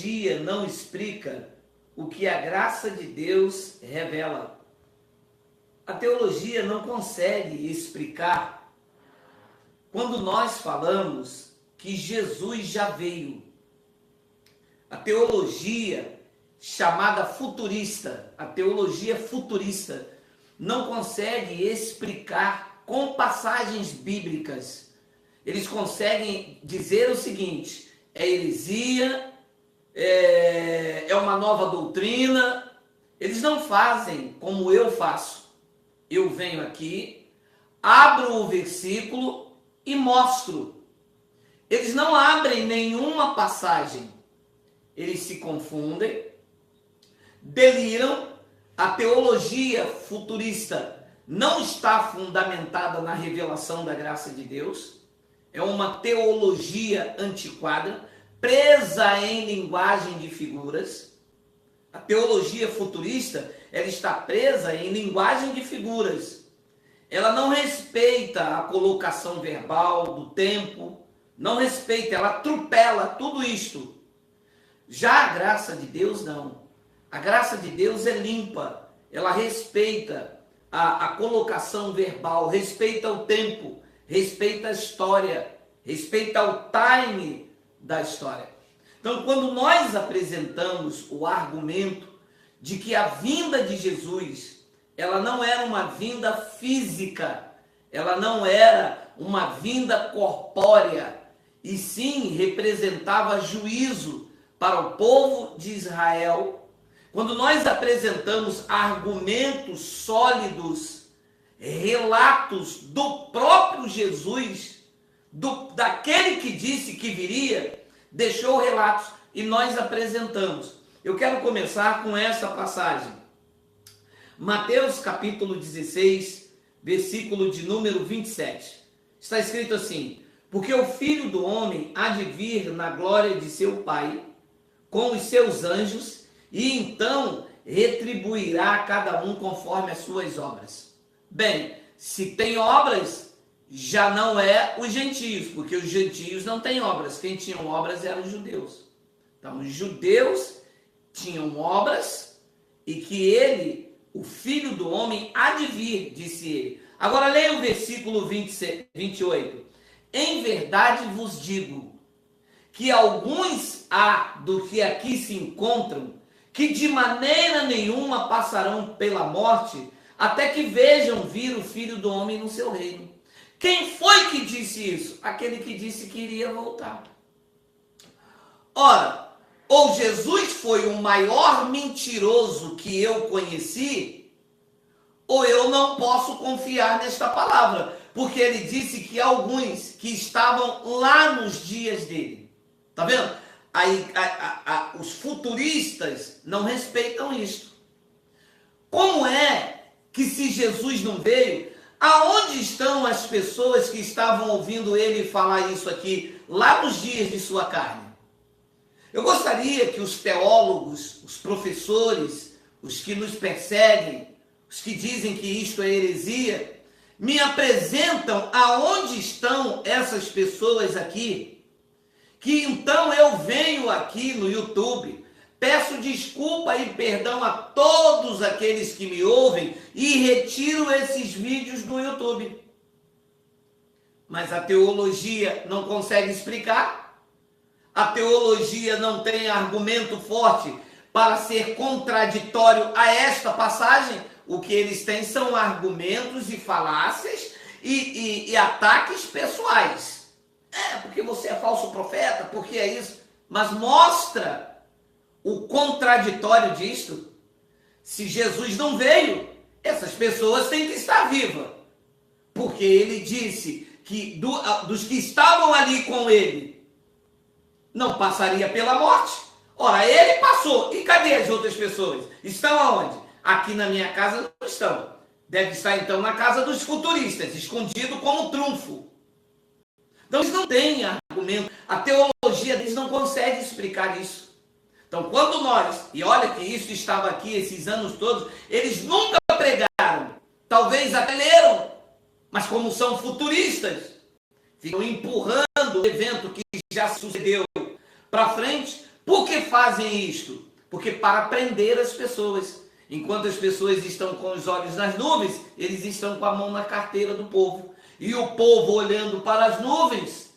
teologia não explica o que a graça de Deus revela. A teologia não consegue explicar quando nós falamos que Jesus já veio. A teologia chamada futurista, a teologia futurista, não consegue explicar com passagens bíblicas. Eles conseguem dizer o seguinte: é heresia, é uma nova doutrina. Eles não fazem como eu faço. Eu venho aqui, abro o versículo e mostro. Eles não abrem nenhuma passagem. Eles se confundem, deliram. A teologia futurista não está fundamentada na revelação da graça de Deus. É uma teologia antiquada, presa em linguagem de figuras. A teologia futurista, ela está presa em linguagem de figuras. Ela não respeita a colocação verbal do tempo, não respeita, ela atropela tudo isto. Já a graça de Deus não. A graça de Deus é limpa, ela respeita a colocação verbal, respeita o tempo, respeita a história, respeita o time da história. Então, quando nós apresentamos o argumento de que a vinda de Jesus, ela não era uma vinda física, ela não era uma vinda corpórea, e sim representava juízo para o povo de Israel. Quando nós apresentamos argumentos sólidos, relatos do próprio Jesus, daquele que disse que viria, deixou relatos e nós apresentamos. Eu quero começar com essa passagem. Mateus capítulo 16, versículo de número 27. Está escrito assim: porque o Filho do Homem há de vir na glória de seu Pai, com os seus anjos, e então retribuirá a cada um conforme as suas obras. Bem, se tem obras, já não é os gentios, porque os gentios não têm obras. Quem tinham obras eram os judeus. Então, os judeus tinham obras e que ele, o Filho do Homem, há de vir, disse ele. Agora leia o versículo 28. Em verdade vos digo que alguns há do que aqui se encontram que de maneira nenhuma passarão pela morte até que vejam vir o Filho do Homem no seu reino. Quem foi que disse isso? Aquele que disse que iria voltar. Ora, ou Jesus foi o maior mentiroso que eu conheci, ou eu não posso confiar nesta palavra, porque ele disse que alguns que estavam lá nos dias dele. Tá vendo? Aí, os futuristas não respeitam isso. Como é que, se Jesus não veio, aonde estão as pessoas que estavam ouvindo ele falar isso aqui, lá nos dias de sua carne? Eu gostaria que os teólogos, os professores, os que nos perseguem, os que dizem que isto é heresia, me apresentam aonde estão essas pessoas aqui, que então eu venho aqui no YouTube, peço desculpa e perdão a todos aqueles que me ouvem e retiro esses vídeos do YouTube. Mas a teologia não consegue explicar, a teologia não tem argumento forte para ser contraditório a esta passagem. O que eles têm são argumentos e falácias e ataques pessoais. Porque você é falso profeta, porque é isso. Mas mostra o contraditório disto. Se Jesus não veio, essas pessoas têm que estar vivas. Porque ele disse que dos que estavam ali com ele, não passaria pela morte. Ora, ele passou. E cadê as outras pessoas? Estão aonde? Aqui na minha casa não estão. Deve estar então na casa dos futuristas, escondido como trunfo. Então eles não têm argumento. A teologia deles não consegue explicar isso. Então quando nós, e olha que isso estava aqui esses anos todos, eles nunca pregaram. Talvez até leram. Mas como são futuristas, ficam empurrando o evento que já sucedeu para frente, Por que fazem isto? Porque para prender as pessoas. Enquanto as pessoas estão com os olhos nas nuvens, eles estão com a mão na carteira do povo. E o povo olhando para as nuvens,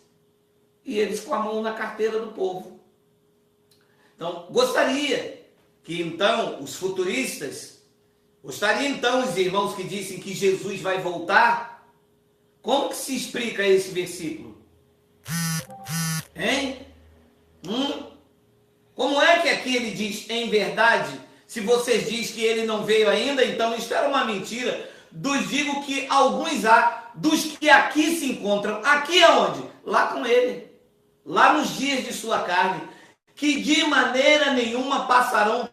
e eles com a mão na carteira do povo. Então, gostaria que então os futuristas, gostaria então os irmãos que dizem que Jesus vai voltar, como que se explica esse versículo? Hein? Como é que aqui ele diz, em verdade, se vocês dizem que ele não veio ainda, então isto era uma mentira. Digo que alguns há, dos que aqui se encontram, aqui aonde? Lá com ele, lá nos dias de sua carne, que de maneira nenhuma passarão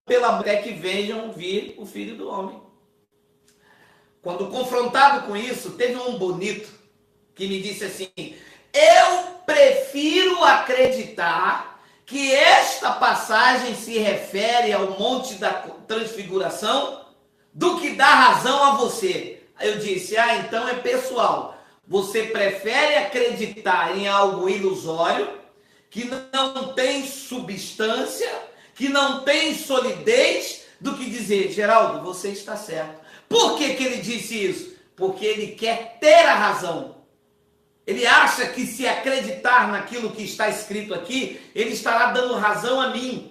pela até que vejam vir o Filho do Homem. Quando confrontado com isso, teve um bonito que me disse assim: eu prefiro acreditar que esta passagem se refere ao Monte da Transfiguração do que dar razão a você. Aí eu disse, então é pessoal. Você prefere acreditar em algo ilusório, que não tem substância, que não tem solidez, do que dizer, Geraldo, você está certo. Por que que ele disse isso? Porque ele quer ter a razão. Ele acha que se acreditar naquilo que está escrito aqui, ele estará dando razão a mim.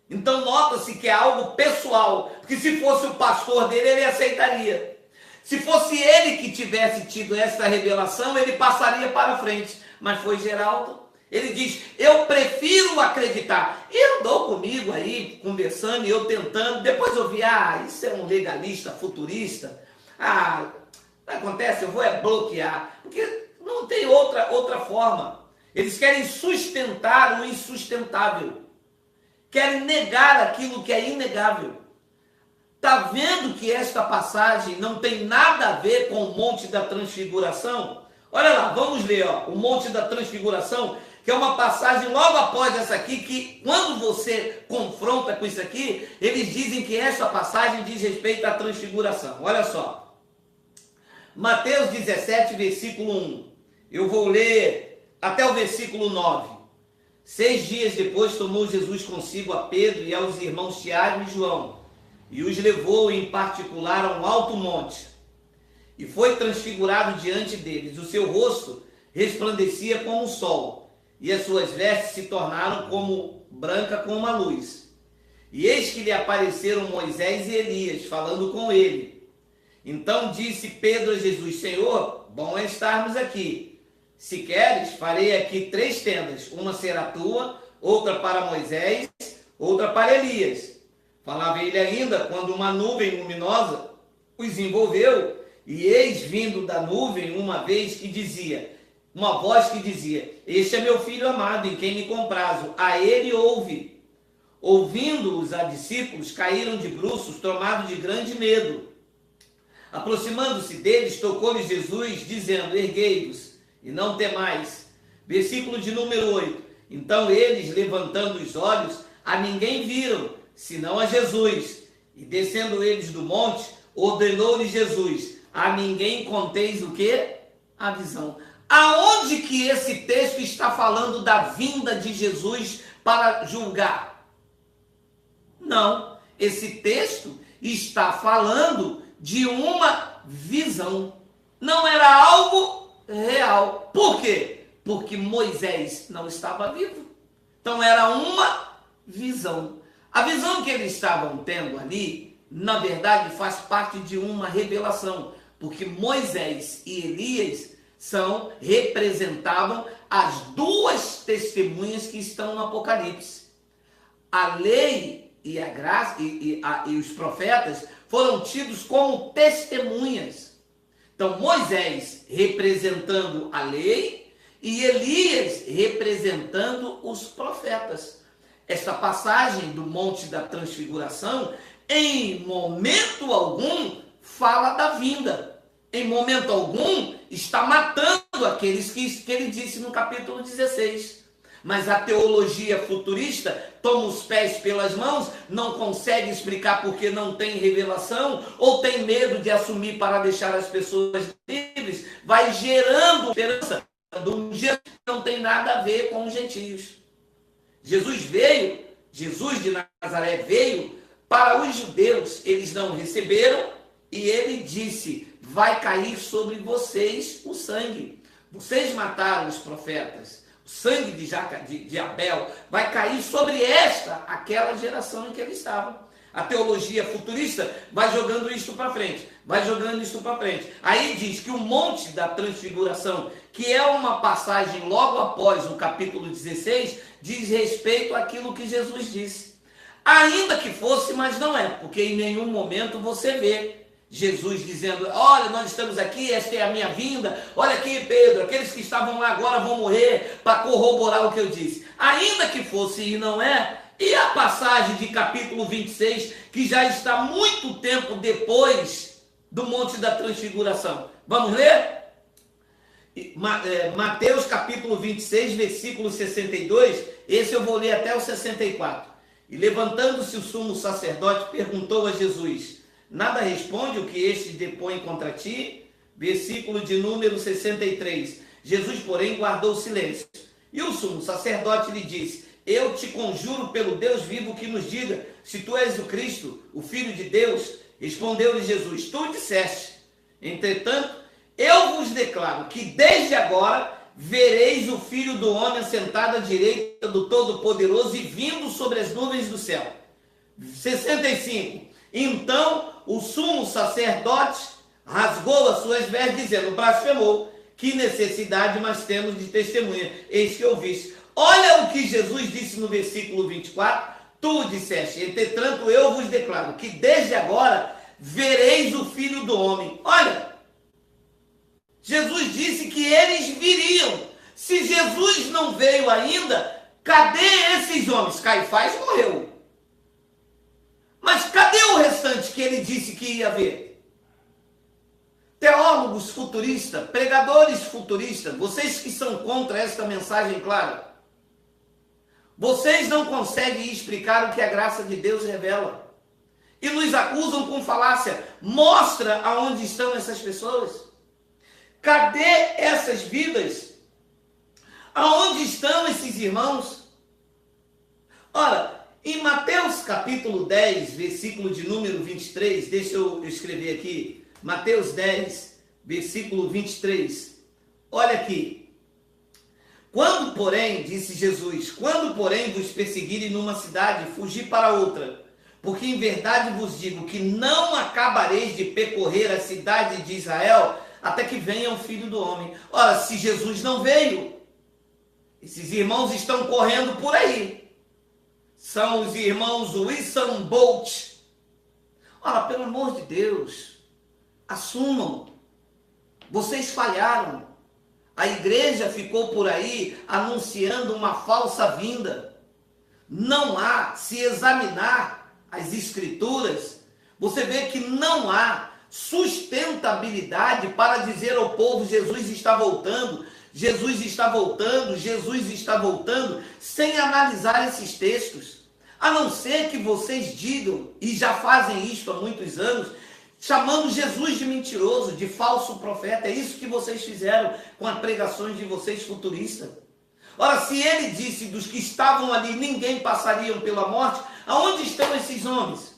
Então nota-se que é algo pessoal, porque se fosse o pastor dele, ele aceitaria. Se fosse ele que tivesse tido essa revelação, ele passaria para frente. Mas foi Geraldo. Ele diz, eu prefiro acreditar. E andou comigo aí, conversando, e eu tentando. Depois eu vi, isso é um legalista, futurista. Acontece, eu vou bloquear. Porque não tem outra forma. Eles querem sustentar o insustentável. Querem negar aquilo que é inegável. Está vendo que esta passagem não tem nada a ver com o Monte da Transfiguração? Olha lá, vamos ler, o Monte da Transfiguração, que é uma passagem logo após essa aqui, que quando você confronta com isso aqui, eles dizem que essa passagem diz respeito à Transfiguração. Olha só. Mateus 17, versículo 1. Eu vou ler até o versículo 9. 6 dias depois tomou Jesus consigo a Pedro e aos irmãos Tiago e João, e os levou em particular a um alto monte, e foi transfigurado diante deles. O seu rosto resplandecia como o sol, e as suas vestes se tornaram como branca como uma luz. E eis que lhe apareceram Moisés e Elias, falando com ele. Então disse Pedro a Jesus, Senhor, bom é estarmos aqui. Se queres, farei aqui 3 tendas, uma será tua, outra para Moisés, outra para Elias. Falava ele ainda, quando uma nuvem luminosa os envolveu, e eis vindo da nuvem uma voz que dizia, este é meu filho amado, em quem me comprazo, a ele ouve. Ouvindo-os a discípulos, caíram de bruços, tomados de grande medo. Aproximando-se deles, tocou-lhes Jesus, dizendo, erguei-vos, e não temais. Versículo de número 8. Então eles, levantando os olhos, a ninguém viram, senão a Jesus. E descendo eles do monte, ordenou-lhes Jesus, a ninguém conteis o quê? A visão. Aonde que esse texto está falando da vinda de Jesus para julgar? Não, esse texto está falando de uma visão. Não era algo real. Por quê? Porque Moisés não estava vivo. Então era uma visão. A visão que eles estavam tendo ali, na verdade, faz parte de uma revelação. Porque Moisés e Elias representavam as 2 testemunhas que estão no Apocalipse. A lei e a graça e os profetas foram tidos como testemunhas. Então, Moisés representando a lei e Elias representando os profetas. Esta passagem do Monte da Transfiguração, em momento algum, fala da vinda. Em momento algum, está matando aqueles que ele disse no capítulo 16. Mas a teologia futurista toma os pés pelas mãos, não consegue explicar porque não tem revelação, ou tem medo de assumir para deixar as pessoas livres, vai gerando esperança de um dia que não tem nada a ver com os gentios. Jesus de Nazaré veio para os judeus, eles não receberam, e ele disse: vai cair sobre vocês o sangue. Vocês mataram os profetas. O sangue de Abel vai cair sobre aquela geração em que ele estava. A teologia futurista vai jogando isso para frente, Aí diz que o Monte da Transfiguração, que é uma passagem logo após o capítulo 16, diz respeito àquilo que Jesus disse. Ainda que fosse, mas não é, porque em nenhum momento você vê Jesus dizendo: olha, nós estamos aqui, esta é a minha vinda, olha aqui, Pedro, aqueles que estavam lá agora vão morrer, para corroborar o que eu disse. Ainda que fosse e não é, e a passagem de capítulo 26, que já está muito tempo depois do Monte da Transfiguração. Vamos ler? Mateus capítulo 26, versículo 62, esse eu vou ler até o 64. E levantando-se o sumo sacerdote, perguntou a Jesus: nada responde o que este depõe contra ti? Versículo de número 63. Jesus, porém, guardou silêncio. E o sumo sacerdote lhe disse: eu te conjuro pelo Deus vivo que nos diga se tu és o Cristo, o Filho de Deus. Respondeu-lhe Jesus: tu disseste. Entretanto, eu vos declaro que desde agora vereis o Filho do Homem sentado à direita do Todo-Poderoso e vindo sobre as nuvens do céu. 65. Então o sumo sacerdote rasgou as suas vestes, dizendo: blasfemou, que necessidade nós temos de testemunha, eis que ouviste. Olha o que Jesus disse no versículo 24: tu disseste, entretanto eu vos declaro que desde agora vereis o Filho do Homem. Olha, Jesus disse que eles viriam. Se Jesus não veio ainda, cadê esses homens? Caifás morreu. Mas cadê o restante que ele disse que ia ver? Teólogos futuristas, pregadores futuristas, vocês que são contra esta mensagem clara, vocês não conseguem explicar o que a graça de Deus revela. E nos acusam com falácia. Mostra aonde estão essas pessoas. Cadê essas vidas? Aonde estão esses irmãos? Ora, em Mateus capítulo 10, versículo de número 23, deixa eu escrever aqui, Mateus 10, versículo 23, olha aqui. Quando, porém, disse Jesus, quando, porém, vos perseguirem numa cidade, fugi para outra, porque em verdade vos digo que não acabareis de percorrer a cidade de Israel, até que venha o Filho do Homem. Ora, se Jesus não veio, esses irmãos estão correndo por aí. São os irmãos Usain Bolt. Ora, pelo amor de Deus, assumam. Vocês falharam. A igreja ficou por aí anunciando uma falsa vinda. Não há, se examinar as escrituras, você vê que não há sustentabilidade para dizer ao povo: Jesus está voltando, Jesus está voltando, Jesus está voltando, sem analisar esses textos. A não ser que vocês digam, e já fazem isto há muitos anos, chamando Jesus de mentiroso, de falso profeta. É isso que vocês fizeram com as pregações de vocês futuristas. Ora, se ele disse dos que estavam ali, ninguém passariam pela morte, aonde estão esses homens?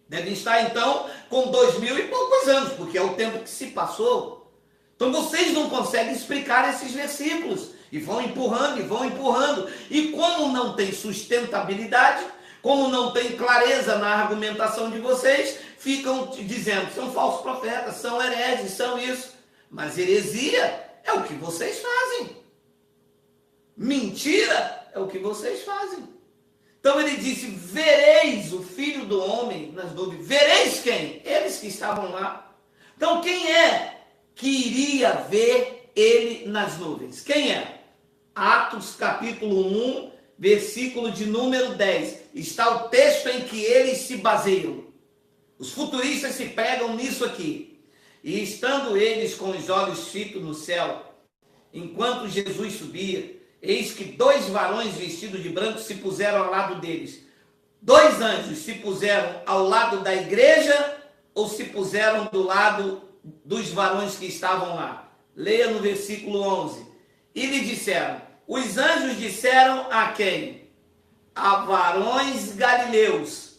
Devem estar, então, com 2000 e poucos anos, porque é o tempo que se passou. Então, vocês não conseguem explicar esses versículos. E vão empurrando, e vão empurrando. E como não tem sustentabilidade, como não tem clareza na argumentação de vocês, ficam dizendo: são falsos profetas, são hereges, são isso. Mas heresia é o que vocês fazem. Mentira é o que vocês fazem. Então ele disse: vereis o Filho do Homem nas nuvens. Vereis quem? Eles que estavam lá. Então quem é que iria ver ele nas nuvens? Quem é? Atos capítulo 1, versículo de número 10. Está o texto em que eles se baseiam. Os futuristas se pegam nisso aqui. E estando eles com os olhos fitos no céu, enquanto Jesus subia, eis que 2 varões vestidos de branco se puseram ao lado deles. 2 anjos se puseram ao lado da igreja ou se puseram do lado dos varões que estavam lá? Leia no versículo 11. E lhe disseram, os anjos disseram a quem? a varões galileus,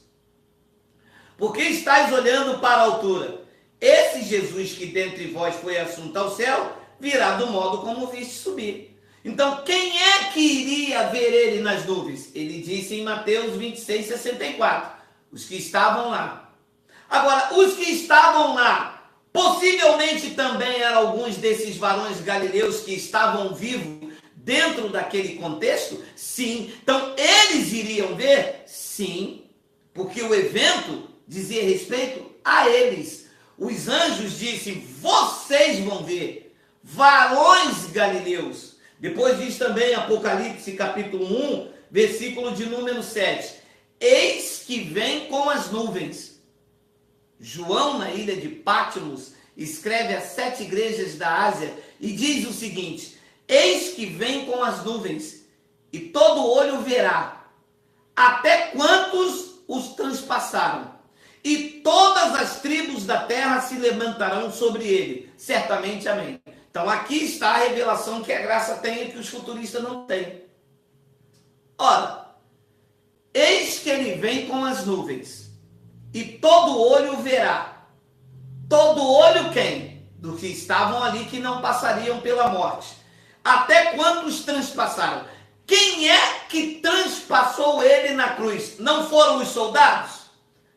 porque estáis olhando para a altura? Esse Jesus que dentre vós foi assunto ao céu, virá do modo como viste subir. Então, quem é que iria ver ele nas nuvens? Ele disse em Mateus 26:64, os que estavam lá. Agora, os que estavam lá, possivelmente também eram alguns desses varões galileus que estavam vivos dentro daquele contexto? Sim. Então, eles iriam ver? Sim, porque o evento dizia respeito a eles. Os anjos disseram, vocês vão ver, varões galileus. Depois diz também Apocalipse capítulo 1, versículo de número 7. Eis que vem com as nuvens. João, na ilha de Patmos, escreve às 7 igrejas da Ásia e diz o seguinte: eis que vem com as nuvens, e todo olho verá, até quantos os transpassaram. E todas as tribos da terra se levantarão sobre ele. Certamente, amém. Então aqui está a revelação que a graça tem e que os futuristas não têm. Ora, eis que ele vem com as nuvens, e todo olho verá. Todo olho quem? Do que estavam ali, que não passariam pela morte. Até quantos transpassaram? Quem é que transpassou ele na cruz? Não foram os soldados?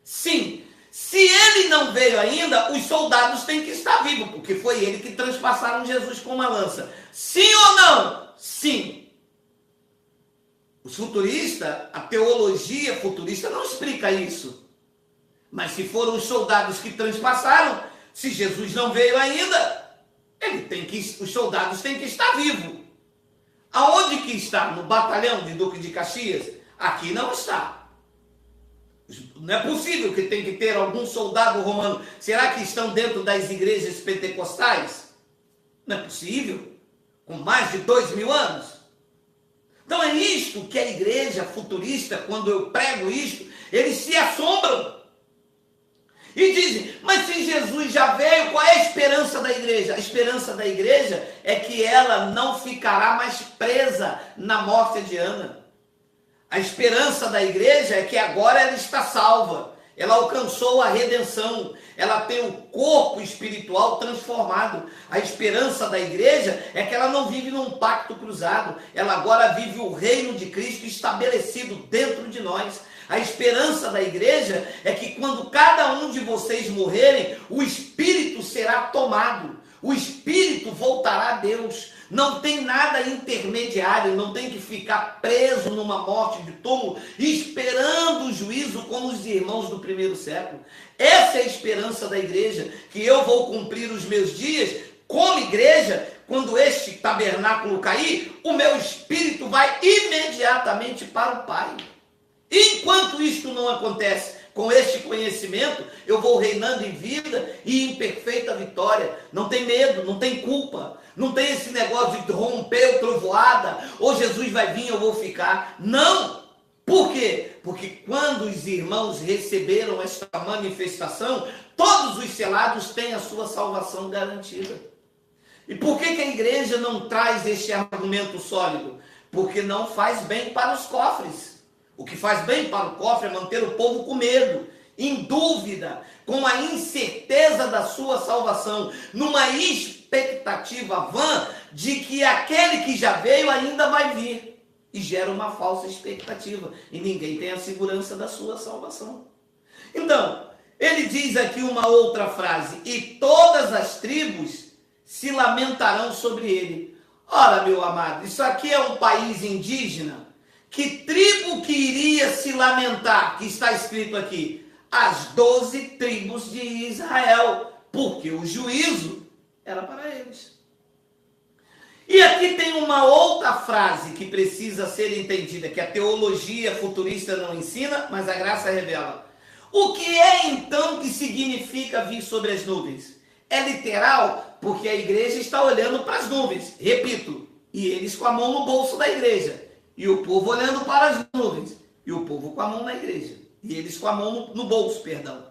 Sim. Se ele não veio ainda, os soldados têm que estar vivos, porque foi ele que transpassaram Jesus com uma lança. Sim ou não? Sim. Os futuristas, a teologia futurista não explica isso. Mas se foram os soldados que transpassaram, se Jesus não veio ainda, os soldados têm que estar vivos. Aonde que está? No batalhão de Duque de Caxias? Aqui não está. Não é possível que tem que ter algum soldado romano. Será que estão dentro das igrejas pentecostais? Não é possível. Com mais de 2000 anos. Então é isto que a igreja futurista, quando eu prego isto, eles se assombram. E dizem, mas se Jesus já veio, qual é a esperança da igreja? A esperança da igreja é que ela não ficará mais presa na morte de Ana. A esperança da igreja é que agora ela está salva, ela alcançou a redenção, ela tem o corpo espiritual transformado. A esperança da igreja é que ela não vive num pacto cruzado, ela agora vive o reino de Cristo estabelecido dentro de nós. A esperança da igreja é que quando cada um de vocês morrerem, o espírito será tomado, o espírito voltará a Deus. Não tem nada intermediário, não tem que ficar preso numa morte de túmulo, esperando o juízo como os irmãos do primeiro século. Essa é a esperança da igreja, que eu vou cumprir os meus dias como igreja. Quando este tabernáculo cair, o meu espírito vai imediatamente para o Pai. Enquanto isto não acontece, com este conhecimento, eu vou reinando em vida e em perfeita vitória. Não tem medo, não tem culpa. Não tem esse negócio de romper o trovoada, ou Jesus vai vir, eu vou ficar. Não! Por quê? Porque quando os irmãos receberam esta manifestação, todos os selados têm a sua salvação garantida. E por que a igreja não traz este argumento sólido? Porque não faz bem para os cofres. O que faz bem para o cofre é manter o povo com medo, em dúvida, com a incerteza da sua salvação, numa expectativa vã de que aquele que já veio ainda vai vir. E gera uma falsa expectativa. E ninguém tem a segurança da sua salvação. Então, ele diz aqui uma outra frase: e todas as tribos se lamentarão sobre ele. Ora, meu amado, isso aqui é um país indígena. Que tribo que iria se lamentar? Que está escrito aqui: as 12 tribos de Israel, porque o juízo era para eles. E aqui tem uma outra frase que precisa ser entendida, que a teologia futurista não ensina, mas a graça revela. O que é então que significa vir sobre as nuvens? É literal, porque a igreja está olhando para as nuvens, repito, e eles com a mão no bolso da igreja. E o povo olhando para as nuvens. E o povo com a mão na igreja. E eles com a mão no bolso, perdão.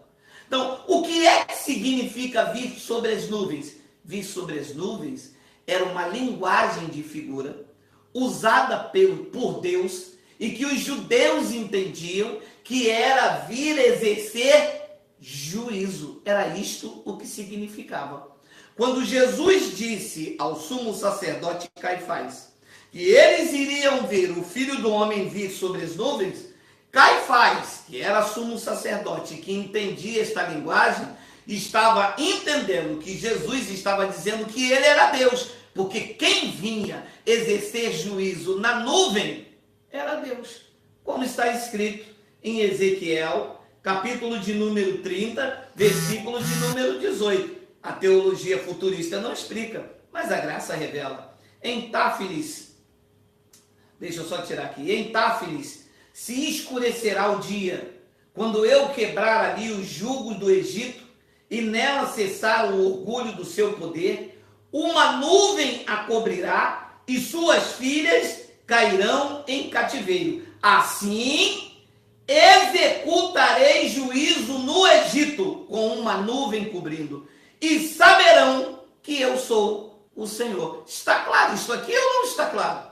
Então, o que é que significa vir sobre as nuvens? Vir sobre as nuvens era uma linguagem de figura usada por Deus e que os judeus entendiam que era vir exercer juízo. Era isto o que significava. Quando Jesus disse ao sumo sacerdote Caifás que eles iriam ver o Filho do Homem vir sobre as nuvens, Caifás, que era sumo sacerdote, que entendia esta linguagem, estava entendendo que Jesus estava dizendo que ele era Deus, porque quem vinha exercer juízo na nuvem era Deus, como está escrito em Ezequiel, capítulo de número 30, versículo de número 18. A teologia futurista não explica, mas a graça revela. Em Táfilis, deixa eu só tirar aqui, em Táfilis se escurecerá o dia, quando eu quebrar ali os jugos do Egito, e nela cessar o orgulho do seu poder, uma nuvem a cobrirá, e suas filhas cairão em cativeiro. Assim, executarei juízo no Egito, com uma nuvem cobrindo, e saberão que eu sou o Senhor. Está claro isso aqui ou não está claro?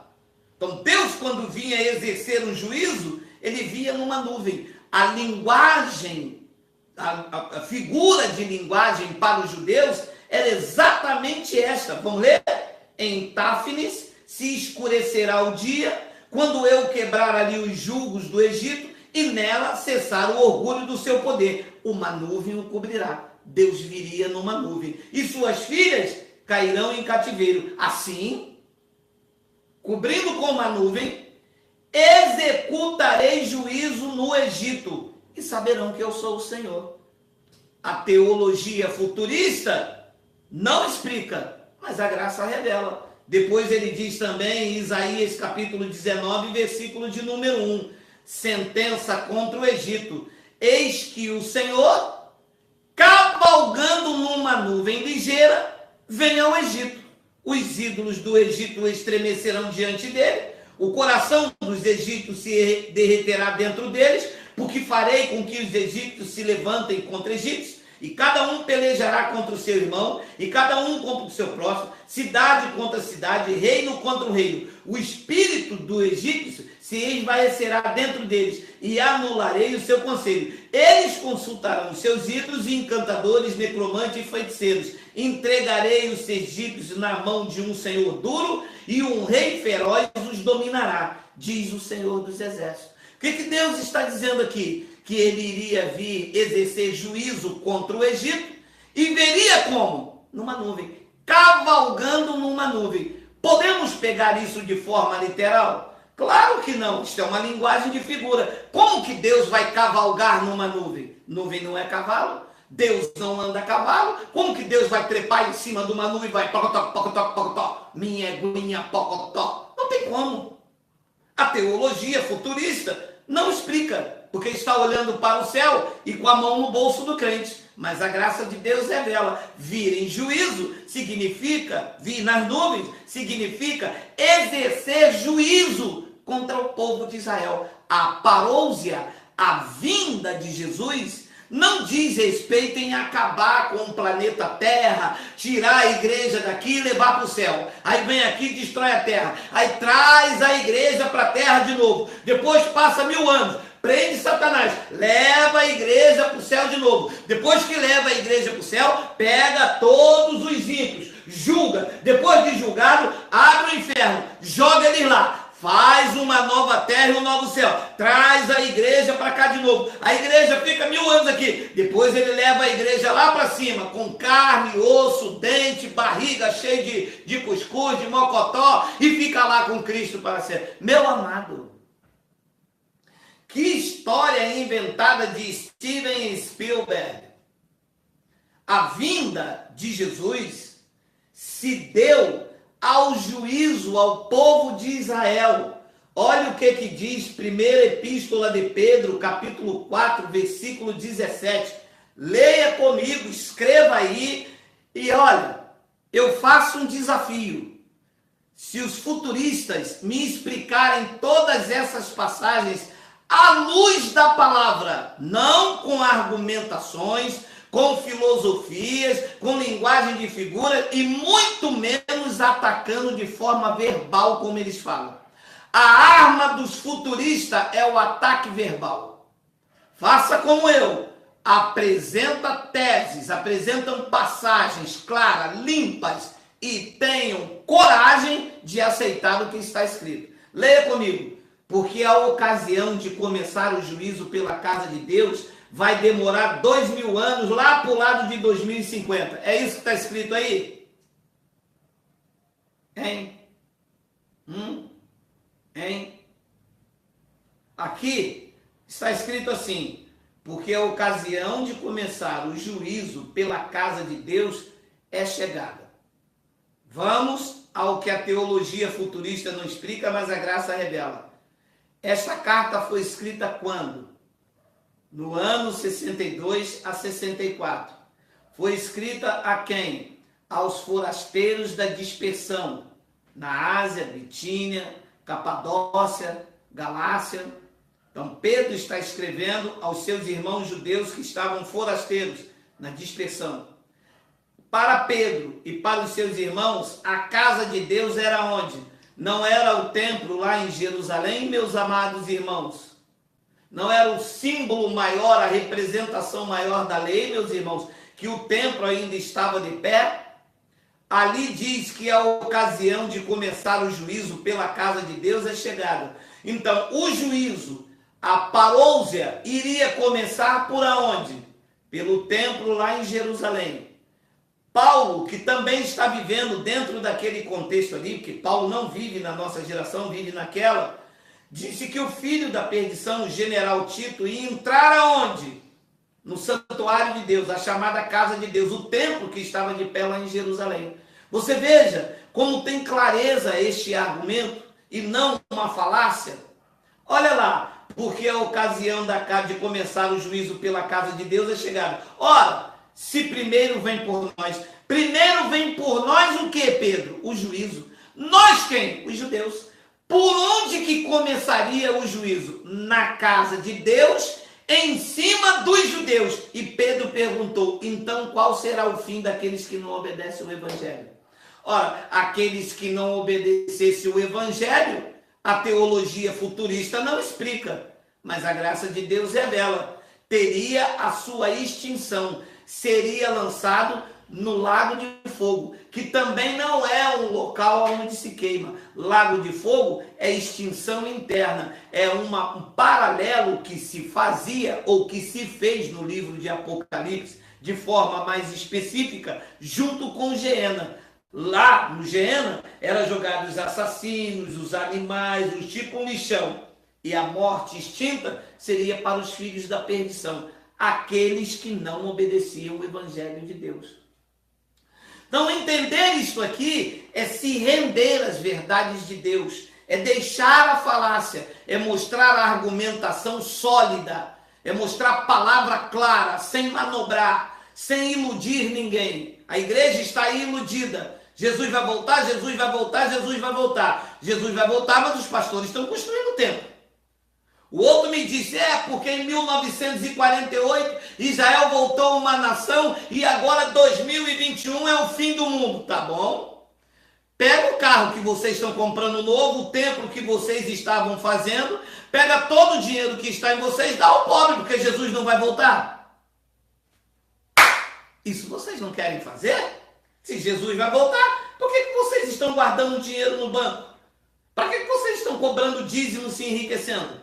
Então, Deus, quando vinha exercer um juízo, ele via numa nuvem. A linguagem, a figura de linguagem para os judeus era exatamente esta. Vamos ler? Em Táfilis se escurecerá o dia, quando eu quebrar ali os jugos do Egito, e nela cessar o orgulho do seu poder. Uma nuvem o cobrirá. Deus viria numa nuvem. E suas filhas cairão em cativeiro. Assim, cobrindo com uma nuvem, executarei juízo no Egito, e saberão que eu sou o Senhor. A teologia futurista não explica, mas a graça revela. Depois ele diz também em Isaías capítulo 19, versículo de número 1, sentença contra o Egito. Eis que o Senhor, cavalgando numa nuvem ligeira, vem ao Egito. Os ídolos do Egito estremecerão diante dele, o coração dos egípcios se derreterá dentro deles, porque farei com que os egípcios se levantem contra egípcios, e cada um pelejará contra o seu irmão, e cada um contra o seu próximo, cidade contra cidade, reino contra o reino. O espírito do egípcio se esvaecerá dentro deles, e anularei o seu conselho. Eles consultarão os seus ídolos e encantadores, necromantes e feiticeiros. Entregarei os egípcios na mão de um senhor duro, e um rei feroz os dominará, diz o Senhor dos Exércitos. O que Deus está dizendo aqui? Que ele iria vir exercer juízo contra o Egito, e veria como? Numa nuvem, cavalgando numa nuvem. Podemos pegar isso de forma literal? Claro que não, isso é uma linguagem de figura. Como que Deus vai cavalgar numa nuvem? Nuvem não é cavalo, Deus não anda a cavalo. Como que Deus vai trepar em cima de uma nuvem e vai pocotó, pocotó, pocotó, minha eguinha, pocotó? Não tem como. A teologia futurista não explica, porque está olhando para o céu e com a mão no bolso do crente. Mas a graça de Deus revela. Vir em juízo significa, vir nas nuvens, significa exercer juízo contra o povo de Israel. A parousia, a vinda de Jesus, não diz respeito em acabar com o planeta Terra, tirar a igreja daqui e levar para o céu. Aí vem aqui e destrói a terra. Aí traz a igreja para a terra de novo. Depois passa 1000 anos. Prende Satanás, leva a igreja para o céu de novo. Depois que leva a igreja para o céu, pega todos os ímpios, julga. Depois de julgado, abre o inferno, joga eles lá. Faz uma nova terra e um novo céu. Traz a igreja para cá de novo. A igreja fica 1000 anos aqui. Depois ele leva a igreja lá para cima, com carne, osso, dente, barriga cheia de cuscuz, de mocotó, e fica lá com Cristo para sempre. Meu amado, que história inventada de Steven Spielberg. A vinda de Jesus se deu ao juízo ao povo de Israel. Olha o que diz primeira epístola de Pedro, capítulo 4, versículo 17. Leia comigo, escreva aí, e olha, eu faço um desafio. Se os futuristas me explicarem todas essas passagens à luz da palavra, não com argumentações, com filosofias, com linguagem de figura, e muito menos atacando de forma verbal como eles falam. A arma dos futuristas é o ataque verbal. Faça como eu. Apresenta teses, apresentam passagens claras, limpas e tenham coragem de aceitar o que está escrito. Leia comigo. Porque a ocasião de começar o juízo pela casa de Deus vai demorar 2000 anos lá para o lado de 2050. É isso que está escrito aí? Hein? Hein? Aqui está escrito assim: porque a ocasião de começar o juízo pela casa de Deus é chegada. Vamos ao que a teologia futurista não explica, mas a graça revela. Esta carta foi escrita quando? No ano 62 a 64. Foi escrita a quem? Aos forasteiros da dispersão, na Ásia, Bitínia, Capadócia, Galácia. Então Pedro está escrevendo aos seus irmãos judeus que estavam forasteiros na dispersão. Para Pedro e para os seus irmãos, a casa de Deus era onde? Não era o templo lá em Jerusalém, meus amados irmãos. Não era o símbolo maior, a representação maior da lei, meus irmãos, que o templo ainda estava de pé. Ali diz que a ocasião de começar o juízo pela casa de Deus é chegada. Então, o juízo, a parousia, iria começar por aonde? Pelo templo lá em Jerusalém. Paulo, que também está vivendo dentro daquele contexto ali, porque Paulo não vive na nossa geração, vive naquela, disse que o filho da perdição, o general Tito, ia entrar aonde? No santuário de Deus, a chamada casa de Deus, o templo que estava de pé lá em Jerusalém. Você veja como tem clareza este argumento e não uma falácia. Olha lá, porque a ocasião de começar o juízo pela casa de Deus é chegada. Ora, se primeiro vem por nós. Primeiro vem por nós o que, Pedro? O juízo. Nós quem? Os judeus. Por onde que começaria o juízo? Na casa de Deus, em cima dos judeus. E Pedro perguntou, então qual será o fim daqueles que não obedecem o evangelho? Ora, aqueles que não obedecessem o evangelho, a teologia futurista não explica, mas a graça de Deus revela. Teria a sua extinção. Seria lançado no lago de fogo, que também não é um local onde se queima. Lago de fogo é extinção interna, é um paralelo que se fazia ou que se fez no livro de Apocalipse, de forma mais específica, junto com Geena. Lá no Geena, eram jogados os assassinos, os animais, os tipo um lixão. E a morte extinta seria para os filhos da perdição, aqueles que não obedeciam o evangelho de Deus. Então, entender isso aqui é se render às verdades de Deus, é deixar a falácia, é mostrar a argumentação sólida, é mostrar a palavra clara, sem manobrar, sem iludir ninguém. A igreja está iludida. Jesus vai voltar, Jesus vai voltar, Jesus vai voltar. Jesus vai voltar, mas os pastores estão construindo o templo. O outro me disse, porque em 1948 Israel voltou uma nação e agora 2021 é o fim do mundo. Tá bom? Pega o carro que vocês estão comprando novo, o templo que vocês estavam fazendo, pega todo o dinheiro que está em vocês, dá ao pobre, porque Jesus não vai voltar. Isso vocês não querem fazer? Se Jesus vai voltar, por que vocês estão guardando dinheiro no banco? Para que vocês estão cobrando dízimo se enriquecendo?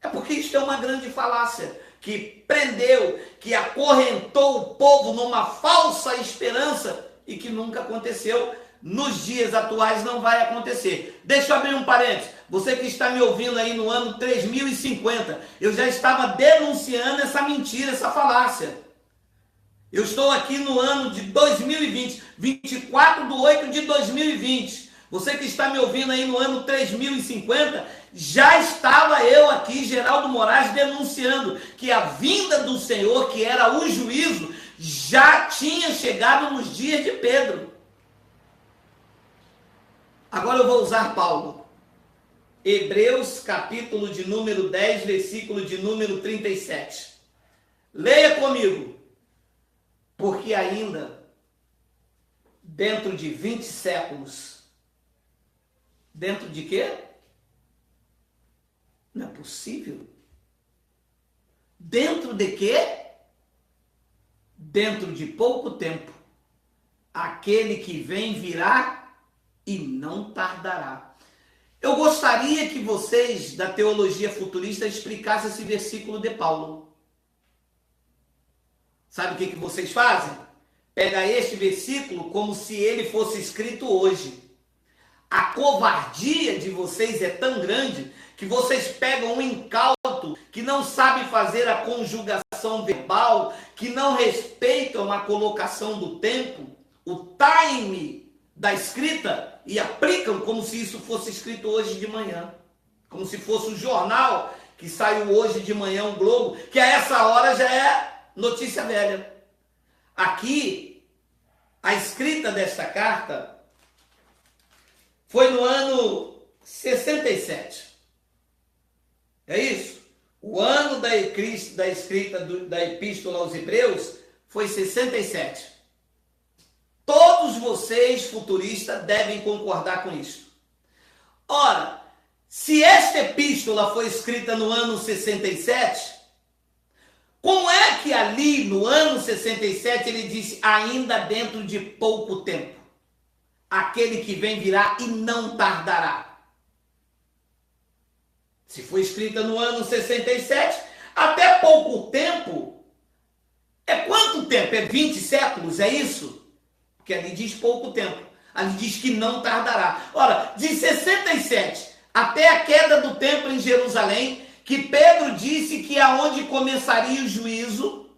É porque isto é uma grande falácia, que prendeu, que acorrentou o povo numa falsa esperança e que nunca aconteceu. Nos dias atuais não vai acontecer. Deixa eu abrir um parênteses. Você que está me ouvindo aí no ano 3050, eu já estava denunciando essa mentira, essa falácia. Eu estou aqui no ano de 2020, 24/8/2020. Você que está me ouvindo aí no ano 3050, já estava eu aqui, Geraldo Moraes, denunciando que a vinda do Senhor, que era o juízo, já tinha chegado nos dias de Pedro. Agora eu vou usar Paulo. Hebreus, capítulo de número 10, versículo de número 37. Leia comigo. Porque ainda, dentro de 20 séculos, Dentro de quê? Não é possível. Dentro de quê? Dentro de pouco tempo, aquele que vem virá e não tardará. Eu gostaria que vocês, da teologia futurista, explicassem esse versículo de Paulo. Sabe o que vocês fazem? Pega este versículo como se ele fosse escrito hoje. A covardia de vocês é tão grande que vocês pegam um incauto que não sabe fazer a conjugação verbal, que não respeitam a colocação do tempo, o time da escrita, e aplicam como se isso fosse escrito hoje de manhã. Como se fosse o jornal que saiu hoje de manhã, o Globo, que a essa hora já é notícia velha. Aqui, a escrita desta carta foi no ano 67. É isso? O ano da escrita da Epístola aos Hebreus foi 67. Todos vocês, futuristas, devem concordar com isso. Ora, se esta epístola foi escrita no ano 67, como é que ali no ano 67 ele disse, ainda dentro de pouco tempo, aquele que vem virá e não tardará? Se foi escrita no ano 67, até pouco tempo, é quanto tempo? É 20 séculos, é isso? Porque ali diz pouco tempo, ali diz que não tardará. Ora, de 67 até a queda do templo em Jerusalém, que Pedro disse que aonde começaria o juízo,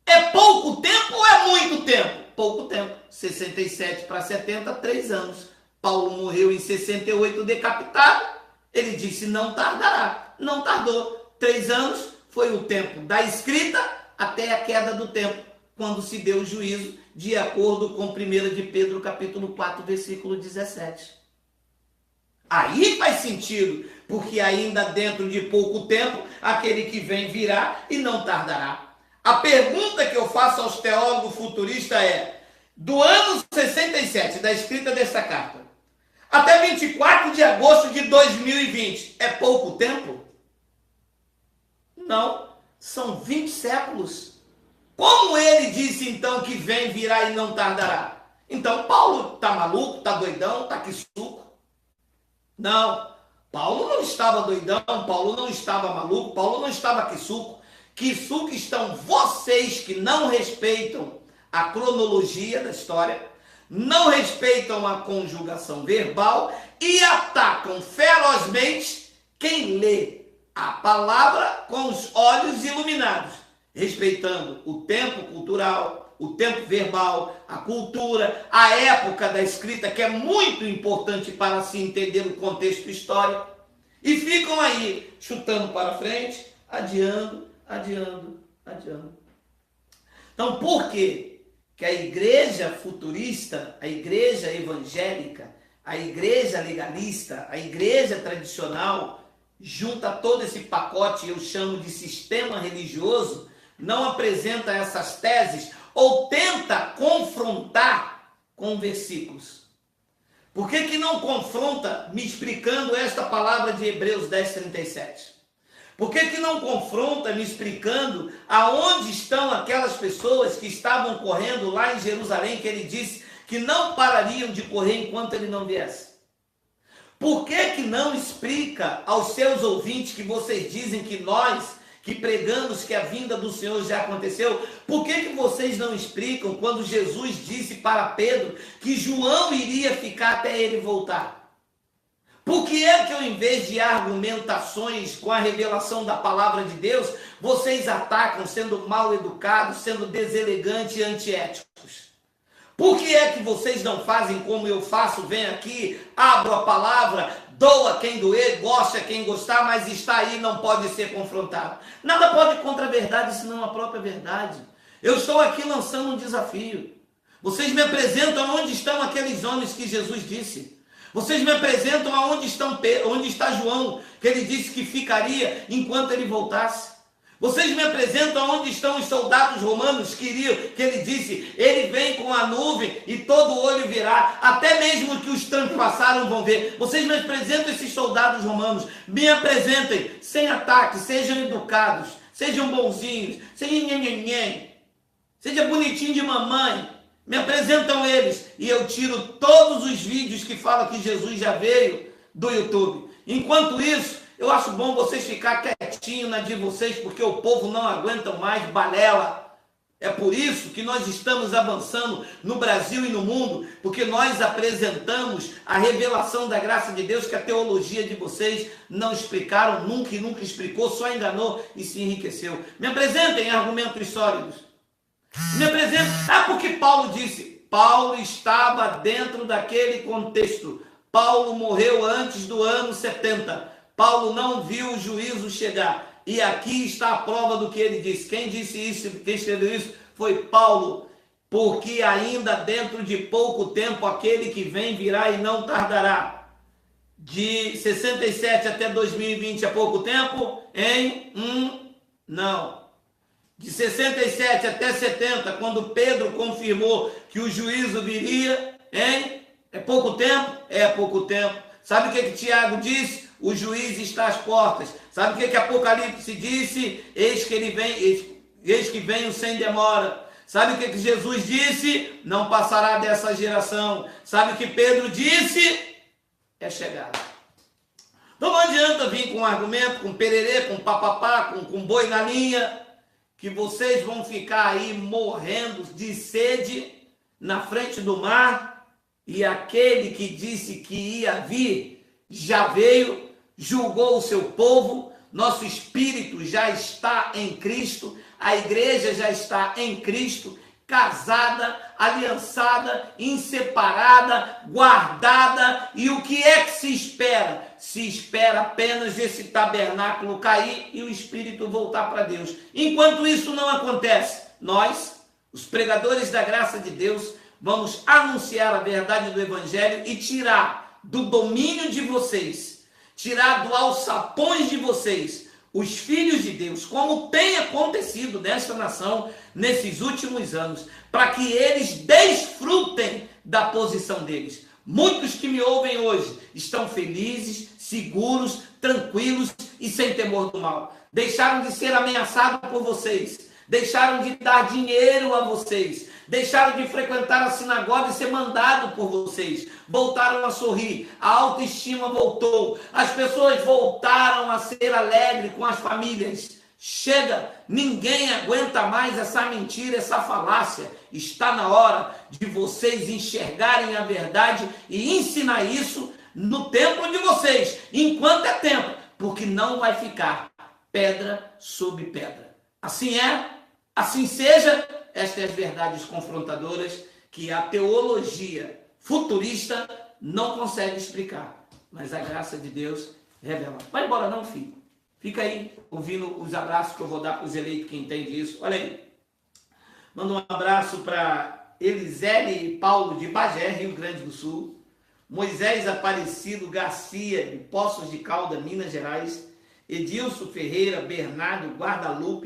é pouco tempo ou é muito tempo? Pouco tempo, 67 para 70, 3 anos. Paulo morreu em 68 decapitado, ele disse não tardará, não tardou. 3 anos foi o tempo da escrita até a queda do templo, quando se deu o juízo, de acordo com 1 de Pedro capítulo 4, versículo 17. Aí faz sentido, porque ainda dentro de pouco tempo, aquele que vem virá e não tardará. A pergunta que eu faço aos teólogos futuristas é, do ano 67, da escrita dessa carta, até 24 de agosto de 2020, é pouco tempo? Não, são 20 séculos. Como ele disse então que vem, virá e não tardará? Então Paulo está maluco, está doidão, está que suco? Não, Paulo não estava doidão, Paulo não estava maluco, Paulo não estava que suco. Que suco estão vocês que não respeitam a cronologia da história, não respeitam a conjugação verbal e atacam ferozmente quem lê a palavra com os olhos iluminados, respeitando o tempo cultural, o tempo verbal, a cultura, a época da escrita, que é muito importante para se entender o contexto histórico, e ficam aí chutando para frente, adiando. Então, por quê? Que a igreja futurista, a igreja evangélica, a igreja legalista, a igreja tradicional, junta todo esse pacote, eu chamo de sistema religioso, não apresenta essas teses ou tenta confrontar com versículos. Por que não confronta me explicando esta palavra de Hebreus 10:37? Por que não confronta me explicando aonde estão aquelas pessoas que estavam correndo lá em Jerusalém, que ele disse que não parariam de correr enquanto ele não viesse? Por que não explica aos seus ouvintes que vocês dizem que nós, que pregamos que a vinda do Senhor já aconteceu, por que vocês não explicam quando Jesus disse para Pedro que João iria ficar até ele voltar? Por que é que, ao invés de argumentações com a revelação da palavra de Deus, vocês atacam sendo mal educados, sendo deselegantes e antiéticos? Por que é que vocês não fazem como eu faço? Vem aqui, abro a palavra, dou a quem doer, gosta a quem gostar, mas está aí, não pode ser confrontado. Nada pode contra a verdade, senão a própria verdade. Eu estou aqui lançando um desafio. Vocês me apresentam onde estão aqueles homens que Jesus disse. Vocês me apresentam onde está João, que ele disse que ficaria enquanto ele voltasse. Vocês me apresentam onde estão os soldados romanos que ele disse, ele vem com a nuvem e todo olho virá, até mesmo que os transpassaram vão ver. Vocês me apresentam esses soldados romanos, me apresentem sem ataque, sejam educados, sejam bonzinhos, seja bonitinho de mamãe. Me apresentam eles e eu tiro todos os vídeos que falam que Jesus já veio do YouTube. Enquanto isso, eu acho bom vocês ficar quietinho na de vocês, porque o povo não aguenta mais balela. É por isso que nós estamos avançando no Brasil e no mundo, porque nós apresentamos a revelação da graça de Deus que a teologia de vocês não explicaram, nunca e nunca explicou, só enganou e se enriqueceu. Me apresentem argumentos sólidos. Me apresentem. Porque Paulo disse, Paulo estava dentro daquele contexto. Paulo morreu antes do ano 70. Paulo não viu o juízo chegar. E aqui está a prova do que ele disse. Quem disse isso, quem escreveu isso, foi Paulo. Porque ainda dentro de pouco tempo, aquele que vem virá e não tardará. De 67 até 2020 é pouco tempo? Não. De 67 até 70, quando Pedro confirmou que o juízo viria, é pouco tempo? É pouco tempo. Sabe o que Tiago disse? O juiz está às portas. Sabe o que Apocalipse disse? Eis que venho sem demora. Sabe o que Jesus disse? Não passará dessa geração. Sabe o que Pedro disse? É chegada. Então não adianta vir com um argumento, com pererê, com papapá, com boi na linha, que vocês vão ficar aí morrendo de sede na frente do mar, e aquele que disse que ia vir, já veio, julgou o seu povo, nosso espírito já está em Cristo, a igreja já está em Cristo, casada, aliançada, inseparada, guardada. E o que é que se espera? Se espera apenas esse tabernáculo cair e o Espírito voltar para Deus. Enquanto isso não acontece, nós, os pregadores da graça de Deus, vamos anunciar a verdade do Evangelho e tirar do domínio de vocês, tirar do alçapões de vocês, os filhos de Deus, como tem acontecido nesta nação nesses últimos anos, para que eles desfrutem da posição deles. Muitos que me ouvem hoje estão felizes, seguros, tranquilos e sem temor do mal. Deixaram de ser ameaçados por vocês, deixaram de dar dinheiro a vocês, deixaram de frequentar a sinagoga e ser mandado por vocês, voltaram a sorrir, a autoestima voltou, as pessoas voltaram a ser alegres com as famílias. Chega, ninguém aguenta mais essa mentira, essa falácia. Está na hora de vocês enxergarem a verdade e ensinar isso no templo de vocês, enquanto é tempo, porque não vai ficar pedra sobre pedra. Assim é, assim seja. Estas verdades confrontadoras que a teologia futurista não consegue explicar, mas a graça de Deus revela. Vai embora não, filho. Fica aí ouvindo os abraços que eu vou dar para os eleitos que entendem isso. Olha aí. Manda um abraço para Elisele Paulo de Bagé, Rio Grande do Sul. Moisés Aparecido Garcia de Poços de Caldas, Minas Gerais. Edilson Ferreira Bernardo Guadalupe,